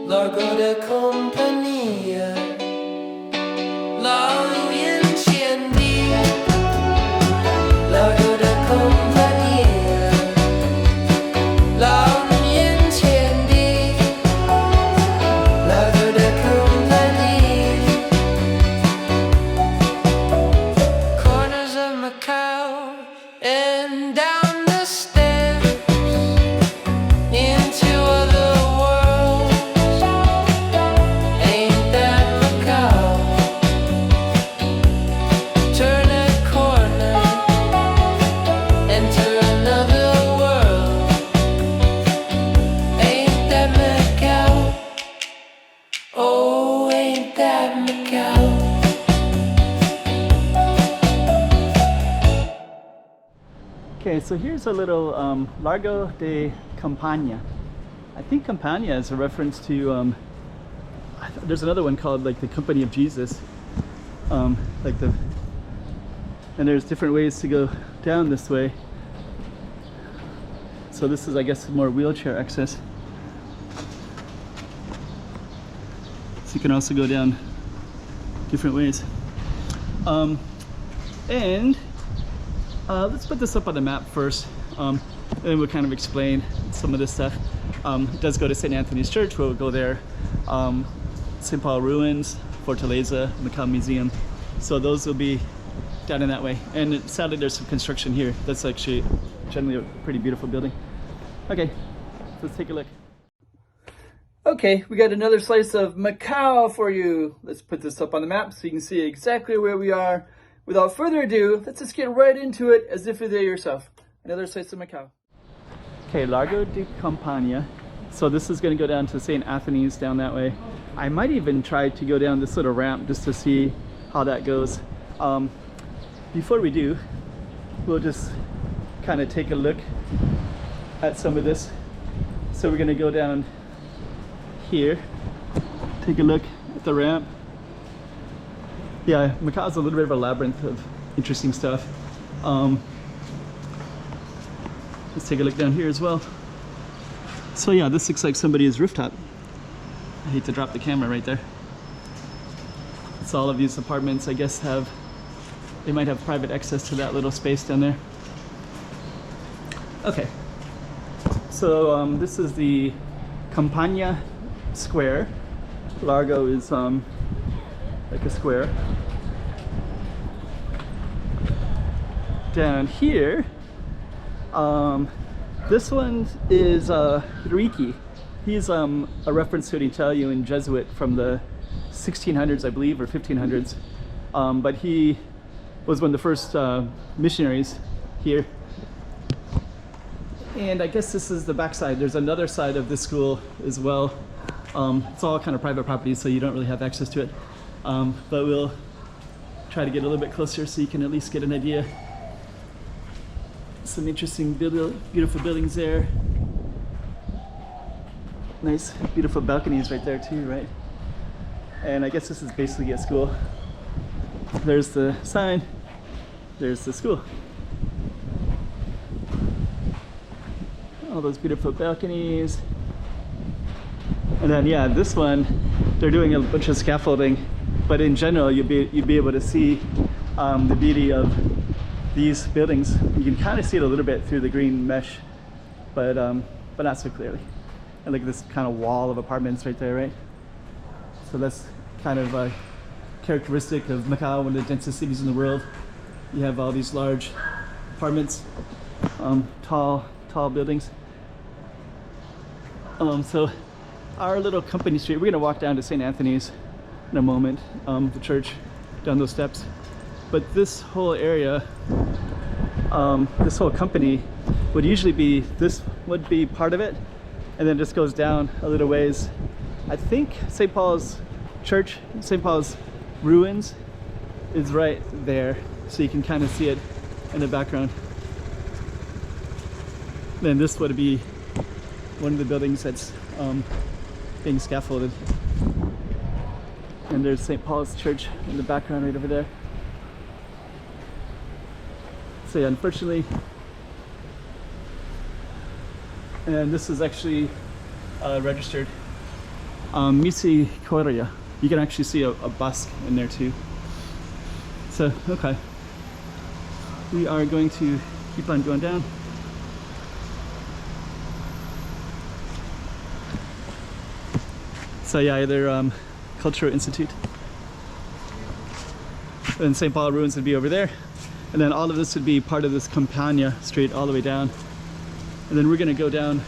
Largo da Companhia, Lao Yen Chien Di, Largo da Companhia, Lao Yen Chien Di, Largo da Companhia, corners of Macau and down the steps into other worlds. Ain't that Macau? Turn a corner, enter another world. Ain't that Macau? Oh, ain't that Macau? Okay, so here's a little Largo de Companhia. I think Campania is a reference to there's another one called like the Company of Jesus, and there's different ways to go down this way. So this is, I guess, more wheelchair access. So you can also go down different ways. And let's put this up on the map first, and then we'll kind of explain some of this stuff. It does go to St. Anthony's Church, we'll go there. St. Paul Ruins, Fortaleza, Macau Museum. So those will be down in that way. And sadly there's some construction here. That's actually generally a pretty beautiful building. Okay, so let's take a look. Okay, we got another slice of Macau for you. Let's put this up on the map so you can see exactly where we are. Without further ado, let's just get right into it as if you're there yourself. Another slice of Macau. Okay, Largo de Companhia. So this is going to go down to St. Anthony's down that way. I might even try to go down this little ramp just to see how that goes. Before we do, we'll just kind of take a look at some of this. So we're going to go down here, take a look at the ramp. Yeah, Macau is a little bit of a labyrinth of interesting stuff. Let's take a look down here as well. So yeah, this looks like somebody's rooftop. I hate to drop the camera right there. So all of these apartments, I guess, they might have private access to that little space down there. Okay, so this is the Campania Square. Largo is like a square. Down here, this one is Riki. He's a reference to an Italian Jesuit from the 1600s, I believe, or 1500s. But he was one of the first missionaries here. And I guess this is the backside. There's another side of this school as well. It's all kind of private property, so you don't really have access to it. But we'll try to get a little bit closer so you can at least get an idea. Some interesting, beautiful buildings there. Nice, beautiful balconies right there too, right? And I guess this is basically a school. There's the sign, there's the school. All those beautiful balconies. And then yeah, this one, they're doing a bunch of scaffolding, but in general you'd be able to see the beauty of these buildings. You can kind of see it a little bit through the green mesh, but not so clearly. And look at this kind of wall of apartments right there, right? So that's kind of a characteristic of Macau, one of the densest cities in the world. You have all these large apartments, tall buildings. So our little company street, we're gonna walk down to St. Anthony's in a moment, the church, down those steps. But this whole area, this whole company would usually be, this would be part of it, and then just goes down a little ways. I think St. Paul's Church, St. Paul's Ruins is right there, so you can kind of see it in the background. Then this would be one of the buildings that's being scaffolded. And there's St. Paul's Church in the background right over there. So yeah, unfortunately, and this is actually registered Misericordia. You can actually see a bus in there too. So, okay. We are going to keep on going down. So yeah, they're Cultural Institute. And St. Paul ruins would be over there. And then all of this would be part of this Campagna Street all the way down. And then we're gonna go down,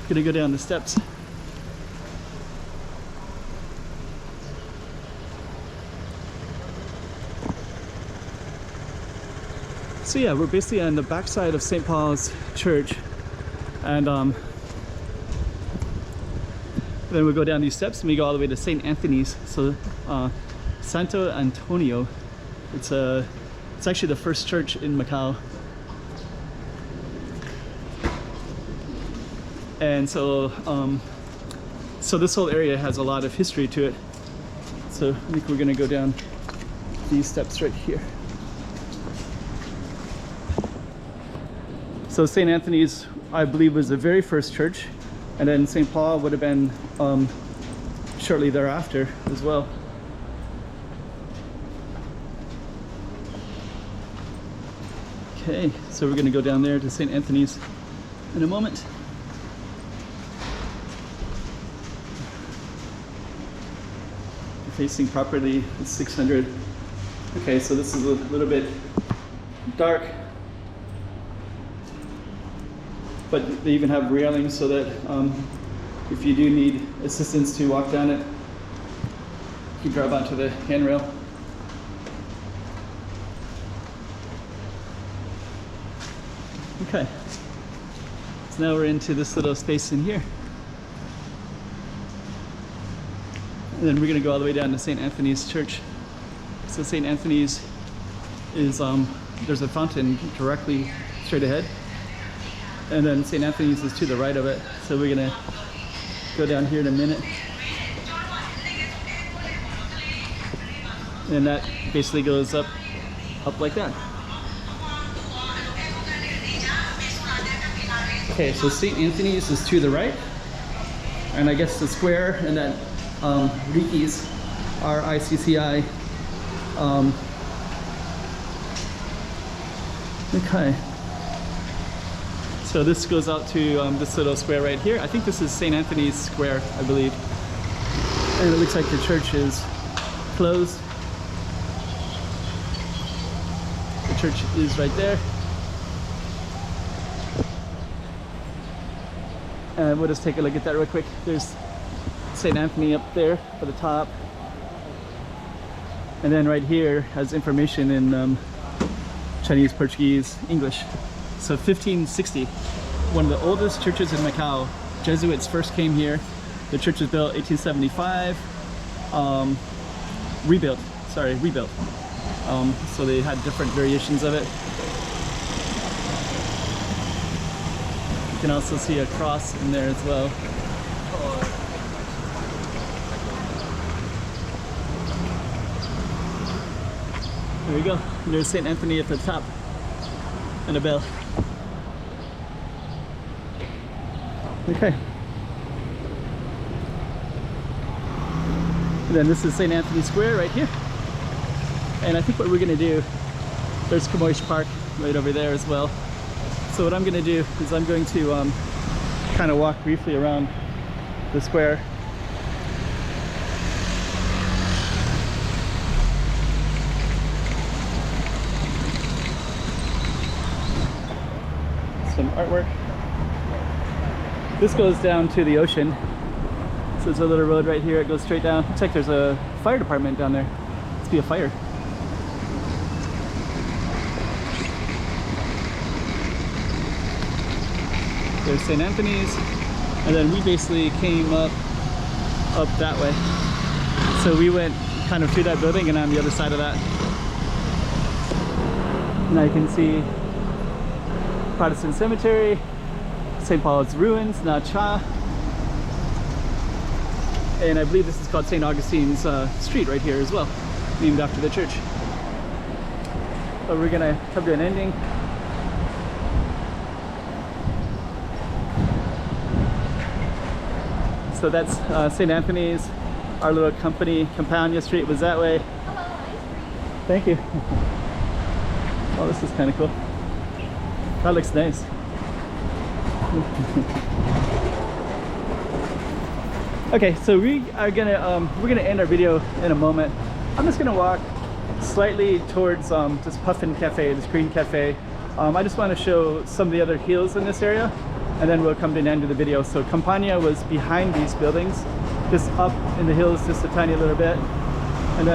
the steps. So yeah, we're basically on the backside of St. Paul's Church, and then we go down these steps and we go all the way to St. Anthony's. So Santo Antonio, it's actually the first church in Macau. And so so this whole area has a lot of history to it. So I think we're gonna go down these steps right here. So St. Anthony's, I believe, was the very first church, and then St. Paul would have been shortly thereafter as well. Okay, so we're going to go down there to St. Anthony's in a moment. Facing property is 600. Okay, so this is a little bit dark, but they even have railings so that if you do need assistance to walk down it, you can grab onto the handrail. Okay, so now we're into this little space in here. And then we're going to go all the way down to St. Anthony's Church. So St. Anthony's is, there's a fountain directly straight ahead. And then St. Anthony's is to the right of it. So we're going to go down here in a minute. And that basically goes up like that. Okay, so St. Anthony's is to the right. And I guess the square and that Ricci's, R-I-C-C-I. Okay. So this goes out to this little square right here. I think this is St. Anthony's Square, I believe. And it looks like the church is closed. The church is right there. And we'll just take a look at that real quick. There's St. Anthony up there at the top. And then right here has information in Chinese, Portuguese, English. So 1560, one of the oldest churches in Macau. Jesuits first came here. The church was built 1875, rebuilt. So they had different variations of it. You can also see a cross in there as well. There we go. There's St. Anthony at the top and a bell. Okay. And then this is St. Anthony Square right here. And I think what we're going to do, there's Camoish Park right over there as well. So what I'm going to do is I'm going to kind of walk briefly around the square. Some artwork. This goes down to the ocean. So there's a little road right here. It goes straight down. Looks like there's a fire department down there. Must be a fire. There's St. Anthony's, and then we basically came up that way. So we went kind of through that building and on the other side of that. And I can see Protestant Cemetery, St. Paul's Ruins, Na Cha, and I believe this is called St. Augustine's Street right here as well, named after the church. But we're gonna come to an ending. So that's St. Anthony's. Our little company, Campagna Street, was that way. Thank you. Oh, this is kind of cool. That looks nice. Okay, so we're gonna end our video in a moment. I'm just gonna walk slightly towards this Puffin Cafe, this green cafe. I just want to show some of the other hills in this area, and then we'll come to an end of the video. So Campagna was behind these buildings, just up in the hills just a tiny little bit, and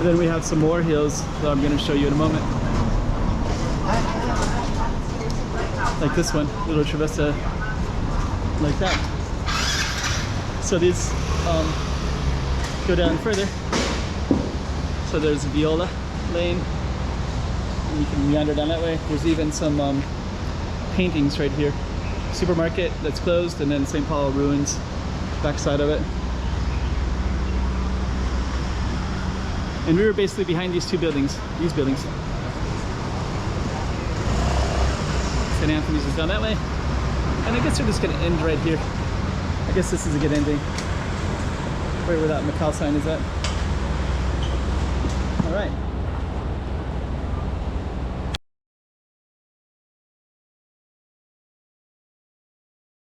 then we have some more hills that I'm going to show you in a moment, like this one, Little Traversa, like that. So these go down further. So there's Viola Lane, and you can meander down that way. There's even some paintings right here. Supermarket that's closed, and then St. Paul ruins, backside of it. And we were basically behind these two buildings, these buildings. St. Anthony's is down that way. And I guess we're just gonna end right here. I guess this is a good ending. Right where that Macau sign is at. All right.